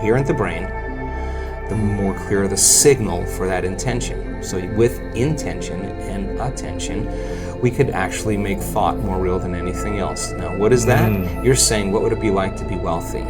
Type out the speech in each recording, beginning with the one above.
coherent the brain, the more clear the signal for that intention. So with intention and attention, we could actually make thought more real than anything else. Now, what is that? You're saying, what would it be like to be wealthy?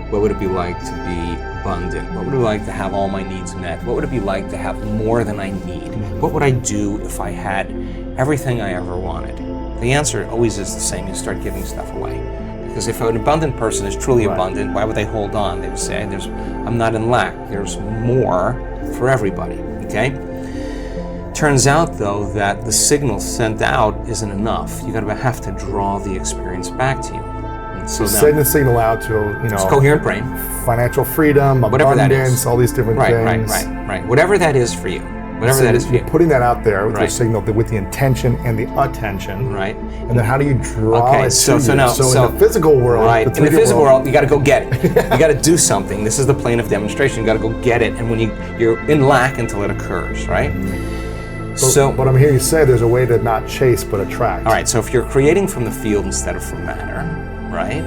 What would it be like to be abundant? What would it be like to have all my needs met? What would it be like to have more than I need? What would I do if I had everything I ever wanted? The answer always is the same. You start giving stuff away. Because if an abundant person is truly abundant, why would they hold on? They would say, I'm not in lack. There's more for everybody, okay? Turns out, though, that the signal sent out isn't enough. You're going to have to draw the experience back to you. And so send the signal out to, it's coherent brain, financial freedom, whatever abundance, all these different things. Right. Whatever that is for you. Whatever that is for you. Putting that out there with your signal, with the intention and the attention. Right. And then how do you draw it to you? So in the physical world. Right. In the physical world, you got to go get it. You got to do something. This is the plane of demonstration. You got to go get it. And when you're in lack until it occurs, right? So what I'm hearing you say, there's a way to not chase but attract. All right. So if you're creating from the field instead of from matter, right?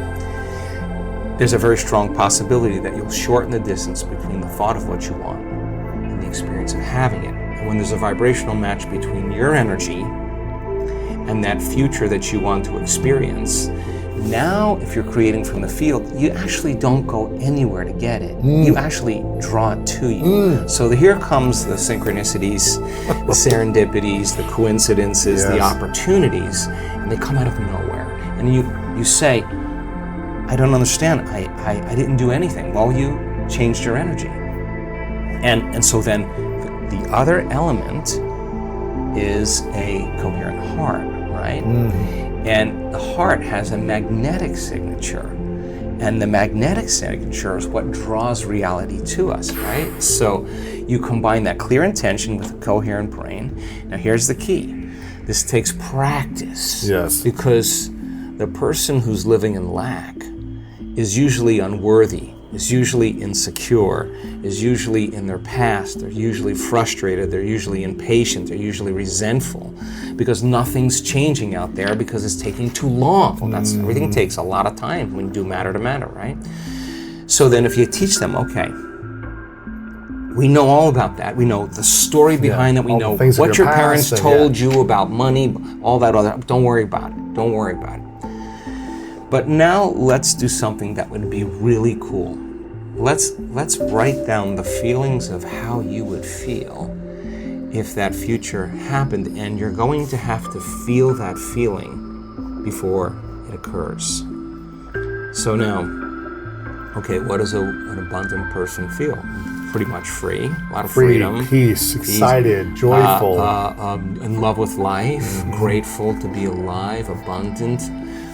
There's a very strong possibility that you'll shorten the distance between the thought of what you want and the experience of having it. And when there's a vibrational match between your energy and that future that you want to experience, now if you're creating from the field, you actually don't go anywhere to get it. You actually draw it to you. So here comes the synchronicities, the serendipities, the coincidences, the opportunities, and they come out of nowhere. And you say, I don't understand. I didn't do anything. Well, you changed your energy. And so then the other element is a coherent heart, right? And the heart has a magnetic signature. And the magnetic signature is what draws reality to us, right? So you combine that clear intention with a coherent brain. Now here's the key. This takes practice. Yes. Because the person who's living in lack is usually unworthy, is usually insecure, is usually in their past, they're usually frustrated, they're usually impatient, they're usually resentful, because nothing's changing out there because it's taking too long. Well, everything takes a lot of time when you do matter to matter, right? So then if you teach them, okay, we know all about that. We know the story behind that. We know what your parents told you about money, all that other, don't worry about it. Don't worry about it. But now let's do something that would be really cool. Let's write down the feelings of how you would feel if that future happened, and you're going to have to feel that feeling before it occurs. So now, okay, what does an abundant person feel? Pretty much free, a lot of freedom. Peace, excited, joyful. In love with life, grateful to be alive, abundant.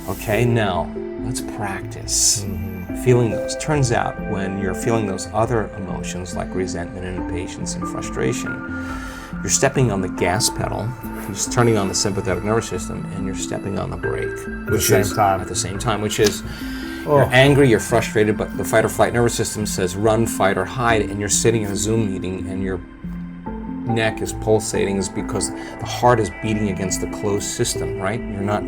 Okay, now let's practice feeling those. Turns out when you're feeling those other emotions like resentment and impatience and frustration, you're stepping on the gas pedal, you're just turning on the sympathetic nervous system, and you're stepping on the brake. At the same time, which is you're angry, you're frustrated, but the fight or flight nervous system says run, fight, or hide, and you're sitting in a Zoom meeting and your neck is pulsating is because the heart is beating against the closed system, right? You're not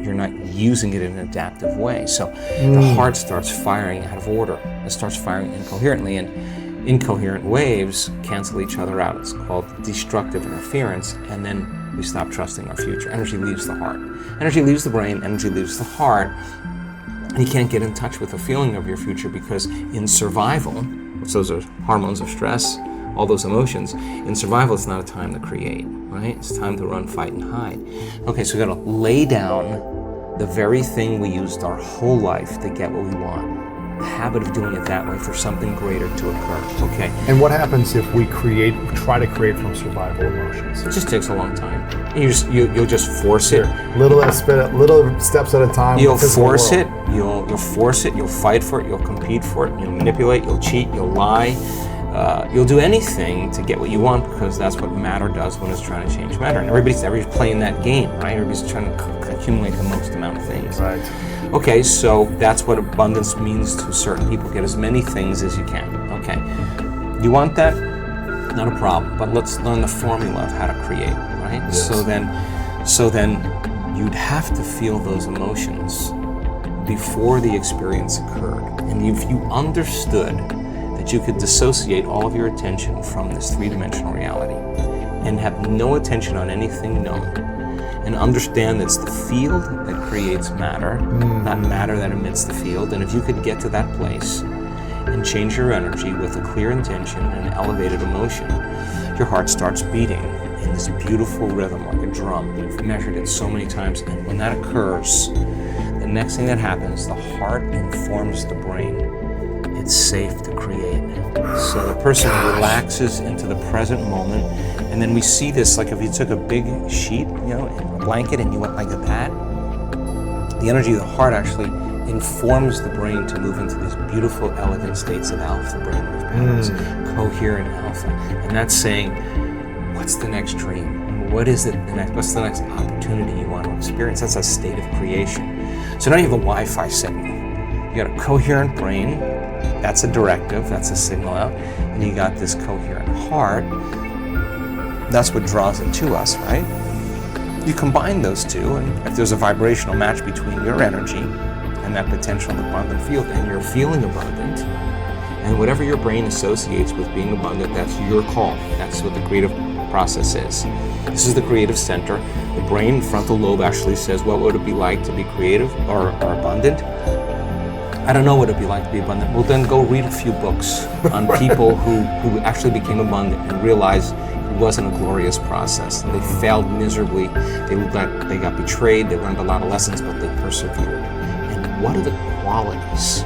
using it in an adaptive way. So the heart starts firing out of order. It starts firing incoherently, and incoherent waves cancel each other out. It's called destructive interference, and then we stop trusting our future. Energy leaves the heart. Energy leaves the brain, energy leaves the heart, and you can't get in touch with the feeling of your future because in survival, which those are hormones of stress, all those emotions, in survival it's not a time to create, right? It's time to run, fight, and hide. Okay, so we gotta lay down the very thing we used our whole life to get what we want. The habit of doing it that way for something greater to occur. Okay. And what happens if we try to create from survival emotions? It just takes a long time. You'll just force it. Little steps at a time. You'll force it. You'll force it. You'll fight for it. You'll compete for it. You'll manipulate. You'll cheat. You'll lie. You'll do anything to get what you want because that's what matter does when it's trying to change matter. And everybody's playing that game, right? Everybody's trying to accumulate the most amount of things. Right. Okay, so that's what abundance means to certain people. Get as many things as you can. Okay. You want that? Not a problem. But let's learn the formula of how to create, right? Yes. So then you'd have to feel those emotions before the experience occurred. And if you understood that that you could dissociate all of your attention from this three-dimensional reality and have no attention on anything known, and understand that it's the field that creates matter, not matter that emits the field. And if you could get to that place and change your energy with a clear intention and elevated emotion, your heart starts beating in this beautiful rhythm like a drum. We've measured it so many times, and when that occurs, the next thing that happens, the heart informs the brain it's safe to create. So the person relaxes into the present moment, and then we see this like if you took a big sheet, a blanket, and you went like that, the energy of the heart actually informs the brain to move into these beautiful, elegant states of alpha brainwave patterns, coherent alpha. And that's saying, what's the next dream? What's the next opportunity you want to experience? That's a state of creation. So now you have a Wi-Fi signal. You got a coherent brain, that's a directive, that's a signal out, and you got this coherent heart, that's what draws it to us, right? You combine those two, and if there's a vibrational match between your energy and that potential abundant field, and you're feeling abundant, and whatever your brain associates with being abundant, that's your call. That's what the creative process is. This is the creative center. The brain frontal lobe actually says, what would it be like to be creative or abundant? I don't know what it'd be like to be abundant. Well, then go read a few books on people who actually became abundant and realized it wasn't a glorious process. They failed miserably. They got betrayed. They learned a lot of lessons, but they persevered. And what are the qualities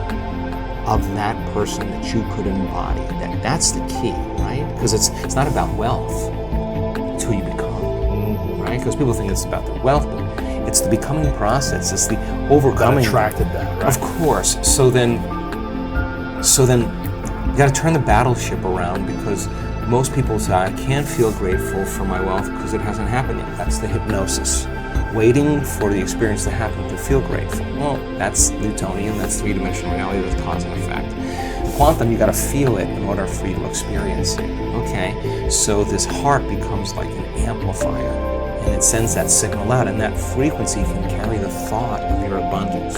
of that person that you could embody? That's the key, right? Because it's not about wealth. It's who you become, right? Because people think it's about the wealth, but it's the becoming process. It's the overcoming. That attracted that, right? Of course. So then you got to turn the battleship around, because most people say, I can't feel grateful for my wealth because it hasn't happened yet. That's the hypnosis. Waiting for the experience to happen to feel grateful. Well, that's Newtonian, that's three-dimensional reality, that's cause and effect. The quantum, you got to feel it in order for you to experience it. Okay, so this heart becomes like an amplifier, and it sends that signal out, and that frequency can carry the thought of your abundance.